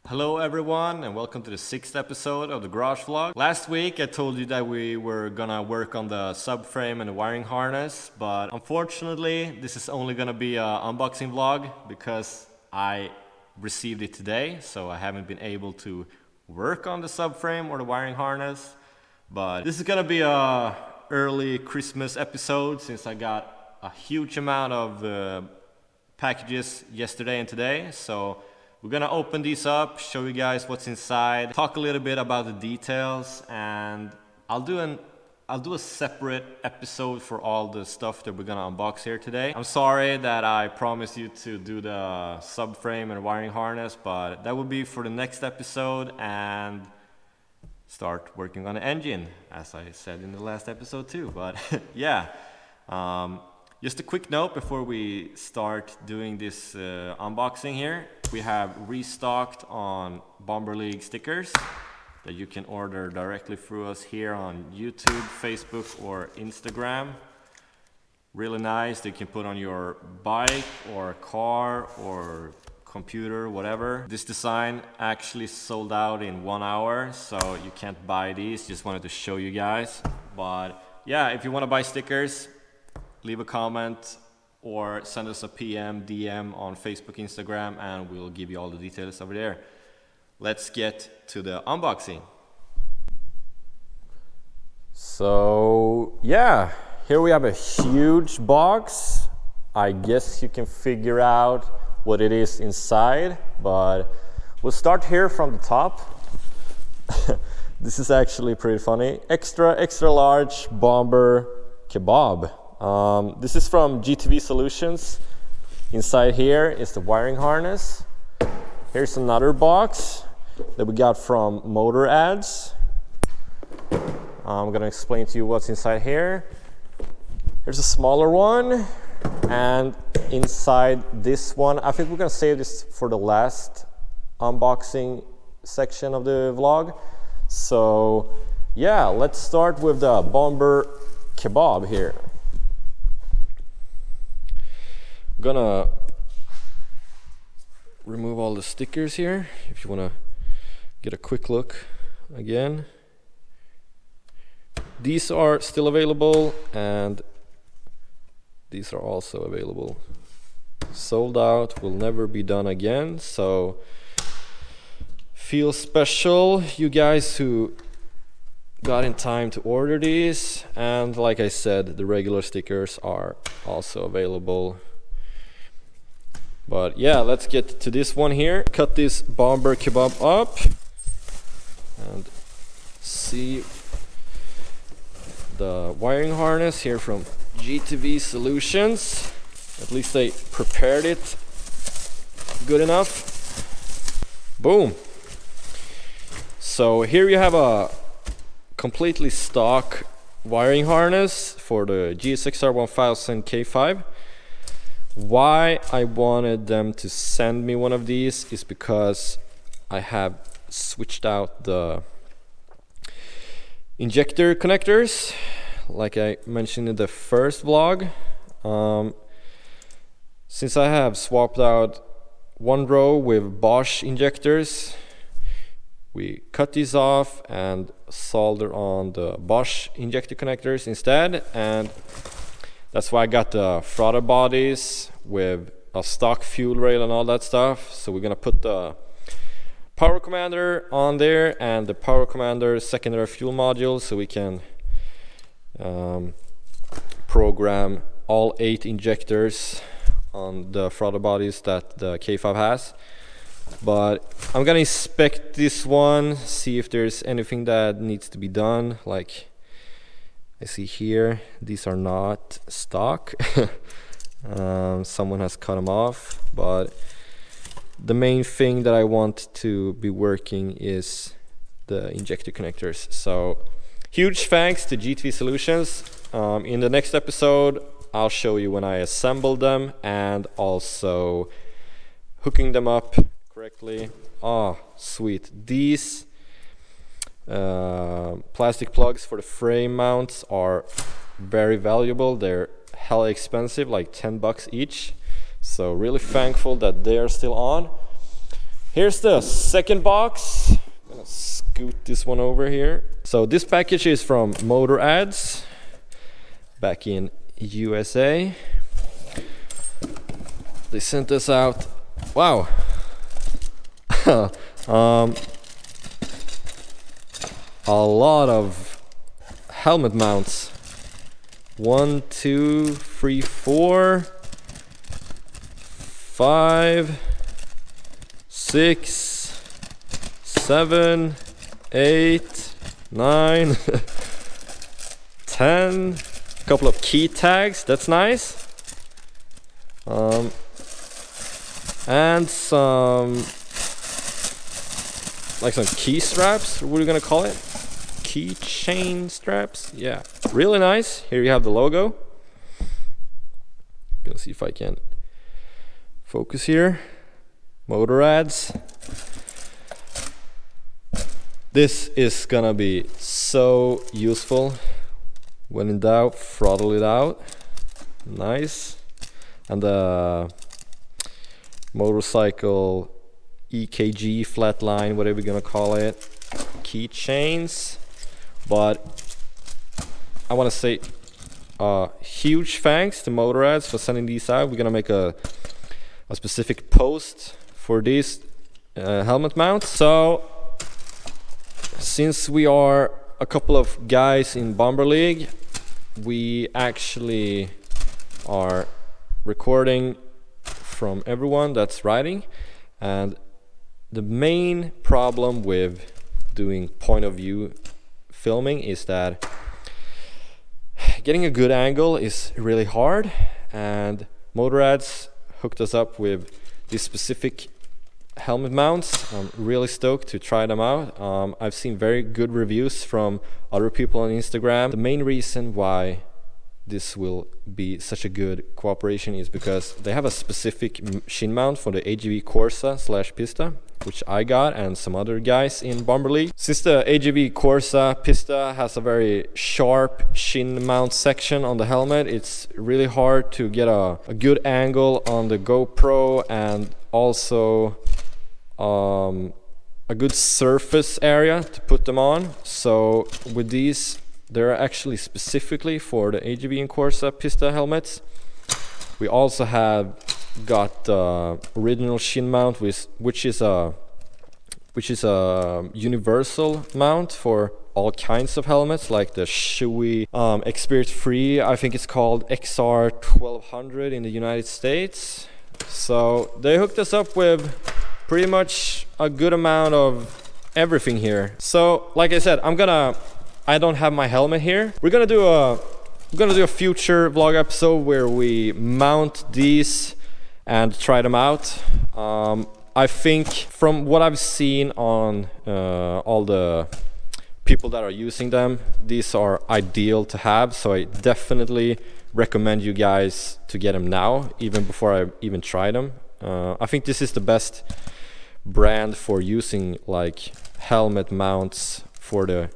Hello everyone and welcome to the 6th episode of the Garage Vlog. Last week I told you that we were gonna work on the subframe and the wiring harness, but unfortunately this is only gonna be an unboxing vlog because I received it today, so I haven't been able to work on the subframe or the wiring harness. But this is gonna be a early Christmas episode since I got a huge amount of packages yesterday and today, so we're gonna open these up, show you guys what's inside, talk a little bit about the details, and I'll do a separate episode for all the stuff that we're gonna unbox here today. I'm sorry that I promised you to do the subframe and wiring harness, but that will be for the next episode and start working on the engine, as I said in the last episode too. But yeah. Just a quick note before we start doing this unboxing here. We have restocked on Bomber League stickers that you can order directly through us here on YouTube, Facebook or Instagram. Really nice, they can put on your bike or car or computer, whatever. This design actually sold out in 1 hour, so you can't buy these. Just wanted to show you guys. But yeah, if you want to buy stickers, leave a comment or send us a PM, DM on Facebook, Instagram, and we'll give you all the details over there. Let's get to the unboxing. So yeah, here we have a huge box. I guess you can figure out what it is inside, but we'll start here from the top. This is actually pretty funny. Extra large bomber kebab. This is from GTV Solutions. Inside here is the wiring harness. Here's another box that we got from Motor Ads. I'm gonna explain to you what's inside here. Here's a smaller one, and inside this one, I think we're gonna save this for the last unboxing section of the vlog. So yeah, let's start with the bomber kebab here. Gonna remove all the stickers here if you want to get a quick look again. These are still available and these are also available. Sold out, will never be done again, so feel special you guys who got in time to order these. And like I said, the regular stickers are also available. But yeah, let's get to this one here. Cut this bomber kebab up and see the wiring harness here from GTV Solutions. At least they prepared it good enough. Boom. So here you have a completely stock wiring harness for the GSXR 1000 K5. Why I wanted them to send me one of these is because I have switched out the injector connectors, like I mentioned in the first vlog. Since I have swapped out one row with Bosch injectors, we cut these off and solder on the Bosch injector connectors instead, and that's why I got the throttle bodies with a stock fuel rail and all that stuff. So we're gonna put the power commander on there and the power commander secondary fuel module, so we can program all 8 injectors on the throttle bodies that the K5 has. But I'm gonna inspect this one, see if there's anything that needs to be done. Like I see here, these are not stock. Someone has cut them off, but the main thing that I want to be working is the injector connectors. So huge thanks to GTV Solutions. In the next episode, I'll show you when I assembled them and also hooking them up correctly. Oh, sweet. These plastic plugs for the frame mounts are very valuable. They're hella expensive, like $10 each. So really thankful that they are still on. Here's the second box. I'm gonna scoot this one over here. So this package is from Motor Ads back in USA. They sent us out, wow. A lot of helmet mounts. 1, 2, 3, 4, 5, 6, 7, 8, 9, 10. A couple of key tags, that's nice. And some key straps, what are you gonna call it? Keychain straps, yeah, really nice. Here you have the logo. Gonna see if I can focus here. Motor Ads. This is gonna be so useful. When in doubt, throttle it out. Nice. And the motorcycle EKG flatline, whatever you're gonna call it, keychains. But I want to say huge thanks to Motor Ads for sending these out. We're gonna make a specific post for these helmet mounts. So since we are a couple of guys in Bomber League, we actually are recording from everyone that's riding, and the main problem with doing point of view filming is that getting a good angle is really hard, and Motor Ads hooked us up with these specific helmet mounts. I'm really stoked to try them out. I've seen very good reviews from other people on Instagram. The main reason why this will be such a good cooperation is because they have a specific shin mount for the AGV Corsa / Pista, which I got and some other guys in Bomber League. Since the AGV Corsa Pista has a very sharp shin mount section on the helmet, it's really hard to get a good angle on the GoPro, and also a good surface area to put them on. So with these, they're actually specifically for the AGV and Corsa Pista helmets. We also have got the original shin mount, which is a universal mount for all kinds of helmets, like the Shoei Experience Free, I think it's called XR 1200 in the United States. So they hooked us up with pretty much a good amount of everything here. So like I said, I don't have my helmet here. We're gonna do a future vlog episode where we mount these and try them out. I think from what I've seen on all the people that are using them, these are ideal to have. So I definitely recommend you guys to get them now, even before I even try them. I think this is the best brand for using like helmet mounts for the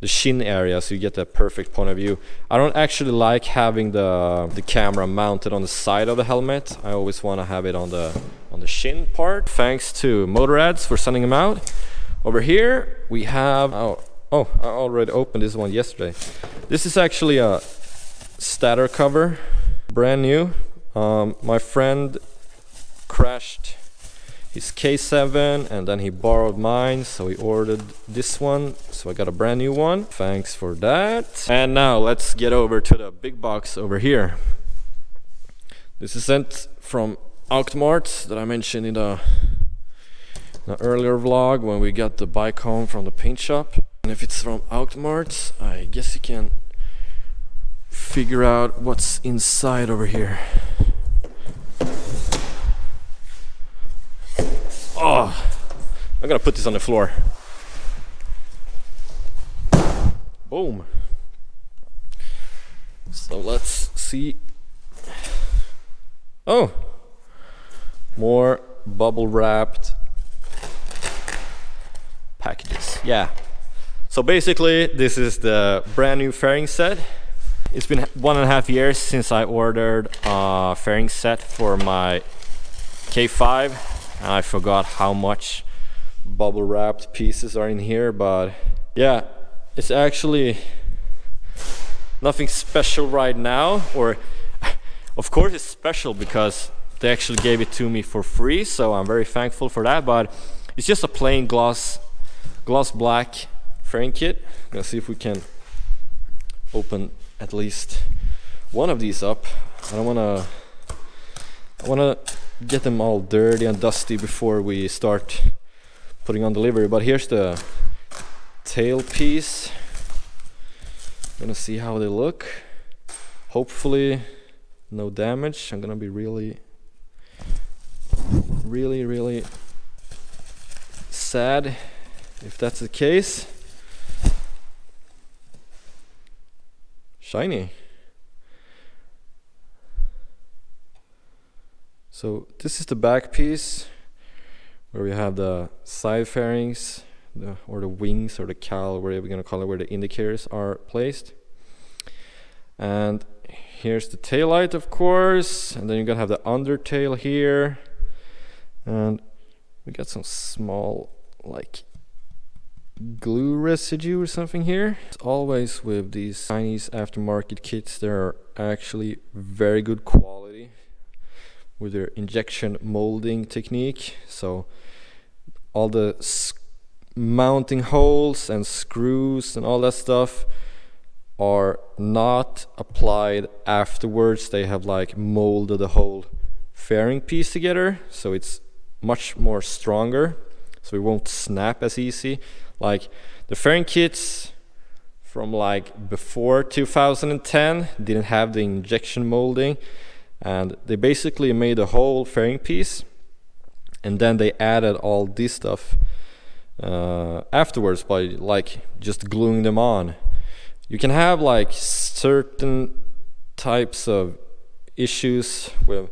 shin area, so you get the perfect point of view. I don't actually like having the camera mounted on the side of the helmet. I always want to have it on the shin part. Thanks to Motor Ads for sending them out. Over here we have I already opened this one yesterday. This is actually a stator cover, brand new. My friend crashed his K7 and then he borrowed mine, so he ordered this one, so I got a brand new one. Thanks for that. And now let's get over to the big box over here. This is sent from Auctmart that I mentioned in the earlier vlog when we got the bike home from the paint shop. And if it's from Auctmart, I guess you can figure out what's inside over here. Oh, I'm gonna put this on the floor. Boom. So let's see. Oh, more bubble wrapped packages. Yeah. So basically, this is the brand new fairing set. It's been 1.5 years since I ordered a fairing set for my K5. and I forgot how much bubble wrapped pieces are in here, but yeah, it's actually nothing special right now, or of course it's special because they actually gave it to me for free, so I'm very thankful for that. But it's just a plain gloss black fairing kit. I'm gonna see if we can open at least one of these up. I wanna get them all dirty and dusty before we start putting on delivery. But here's the tail piece. I'm gonna see how they look. Hopefully no damage. I'm gonna be really sad if that's the case. Shiny. So this is the back piece where we have the side fairings, or the wings, or the cowl, whatever we're gonna call it, where the indicators are placed. And here's the tail light, of course, and then you're gonna have the undertail here, and we got some small like glue residue or something here. As always with these Chinese aftermarket kits, they're actually very good quality with their injection molding technique. So all the mounting holes and screws and all that stuff are not applied afterwards. They have like molded the whole fairing piece together, so it's much more stronger, so it won't snap as easy. Like the fairing kits from like before 2010 didn't have the injection molding, and they basically made a whole fairing piece and then they added all this stuff afterwards by like just gluing them on. You can have like certain types of issues with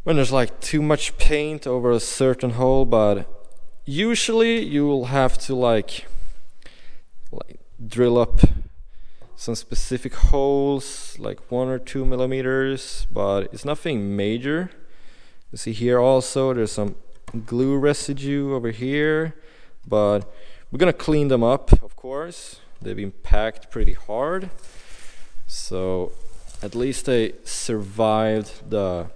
when there's like too much paint over a certain hole, but usually you will have to like drill up some specific holes, like 1 or 2 millimeters, but it's nothing major. You see here also there's some glue residue over here, but we're gonna clean them up, of course. They've been packed pretty hard, so at least they survived the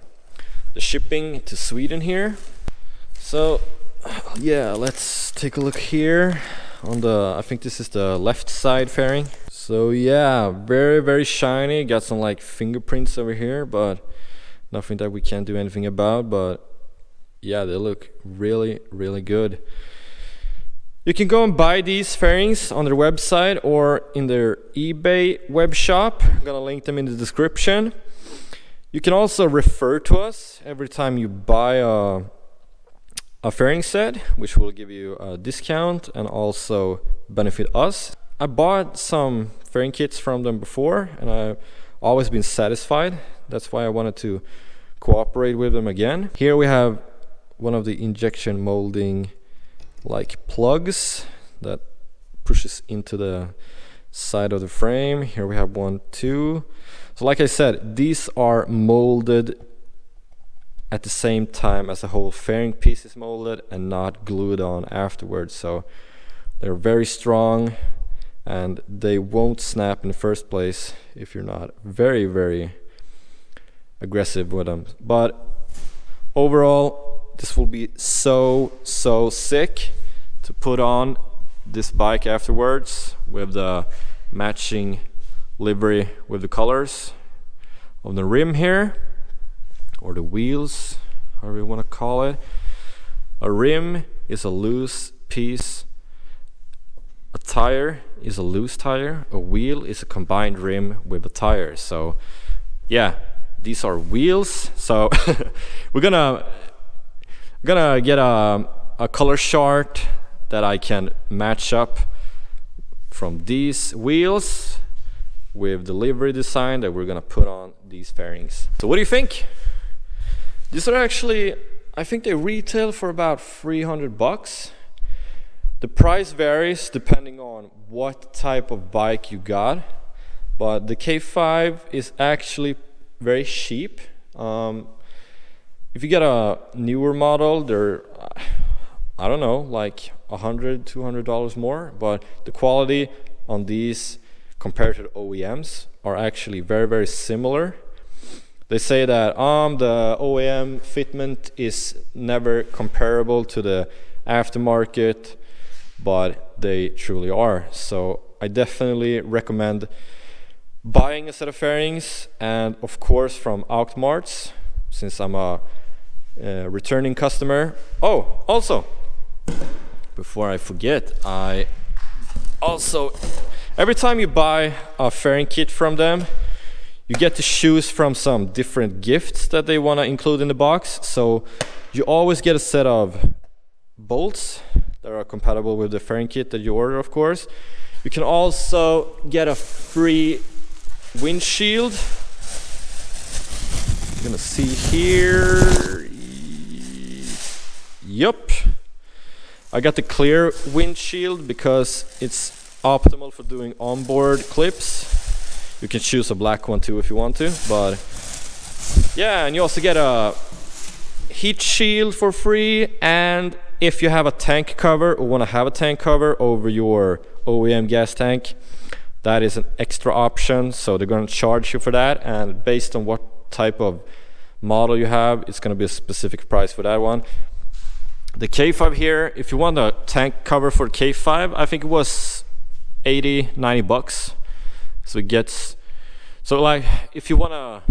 shipping to Sweden here. So yeah, let's take a look here on the, I think this is the left side fairing. So yeah, very shiny. Got some like fingerprints over here, but nothing that we can't do anything about. But yeah, they look really good. You can go and buy these fairings on their website or in their eBay web shop. I'm gonna link them in the description. You can also refer to us every time you buy a fairing set, which will give you a discount and also benefit us. I bought some fairing kits from them before and I've always been satisfied. That's why I wanted to cooperate with them again. Here we have one of the injection molding like plugs that pushes into the side of the frame. Here we have 1, 2. So like I said, these are molded at the same time as the whole fairing piece is molded and not glued on afterwards. So they're very strong and they won't snap in the first place if you're not very aggressive with them. But overall, this will be so sick to put on this bike afterwards with the matching livery with the colors of the rim here, or the wheels, however you want to call it. A rim is a loose piece, a tire is a loose tire, a wheel is a combined rim with a tire. So yeah, these are wheels. So we're gonna get a color chart that I can match up from these wheels with the livery design that we're gonna put on these fairings. So what do you think? These are actually, I think they retail for about $300. The price varies depending on what type of bike you got, but the K5 is actually very cheap. If you get a newer model, they're I don't know, like $100-$200 more, but the quality on these compared to the OEMs are actually very, very similar. They say that the OEM fitment is never comparable to the aftermarket, but they truly are. So I definitely recommend buying a set of fairings, and of course from Auctmarts, since I'm a returning customer. Oh, also, before I forget, every time you buy a fairing kit from them, you get to choose from some different gifts that they want to include in the box. So you always get a set of bolts that are compatible with the fairing kit that you order, of course. You can also get a free windshield. You're gonna see here. Yup. I got the clear windshield because it's optimal for doing onboard clips. You can choose a black one too if you want to, but yeah, and you also get a heat shield for free, and if you have a tank cover or want to have a tank cover over your OEM gas tank, that is an extra option, so they're going to charge you for that, and based on what type of model you have, it's going to be a specific price for that one. The K5 here, if you want a tank cover for K5, I think it was $80-$90. So it gets, so like if you don't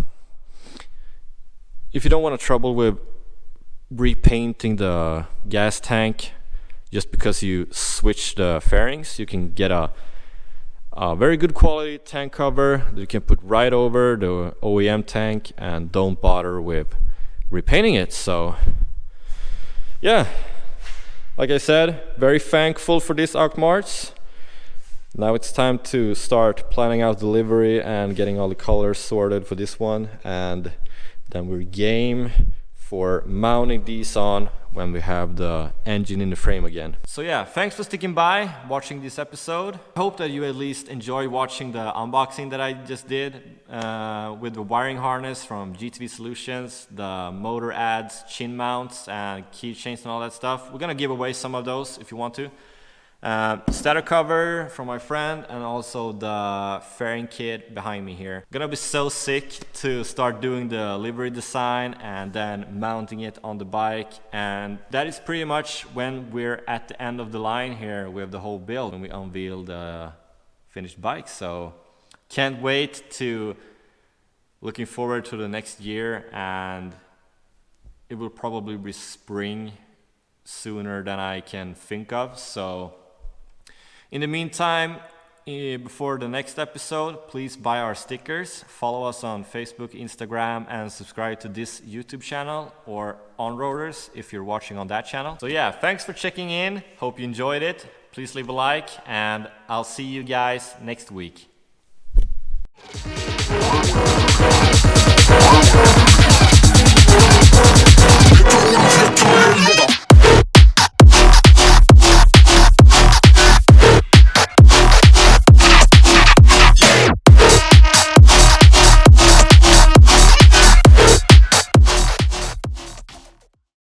want to trouble with repainting the gas tank just because you switch the fairings, you can get a very good quality tank cover that you can put right over the OEM tank and don't bother with repainting it. So yeah, like I said, very thankful for this Auctmarts. Now it's time to start planning out delivery and getting all the colors sorted for this one, and then we're game for mounting these on when we have the engine in the frame again. So yeah, thanks for sticking by, watching this episode. I hope that you at least enjoy watching the unboxing that I just did with the wiring harness from GTV Solutions, the motor ads, chin mounts, and keychains and all that stuff. We're gonna give away some of those if you want to. Stator cover from my friend, and also the fairing kit behind me here. Gonna be so sick to start doing the livery design and then mounting it on the bike, and that is pretty much when we're at the end of the line here with the whole build, when we unveil the finished bike. So can't wait to, looking forward to the next year, and it will probably be spring sooner than I can think of. So in the meantime, before the next episode, please buy our stickers, follow us on Facebook, Instagram, and subscribe to this YouTube channel, or On Roaders if you're watching on that channel. So yeah, thanks for checking in. Hope you enjoyed it. Please leave a like, and I'll see you guys next week.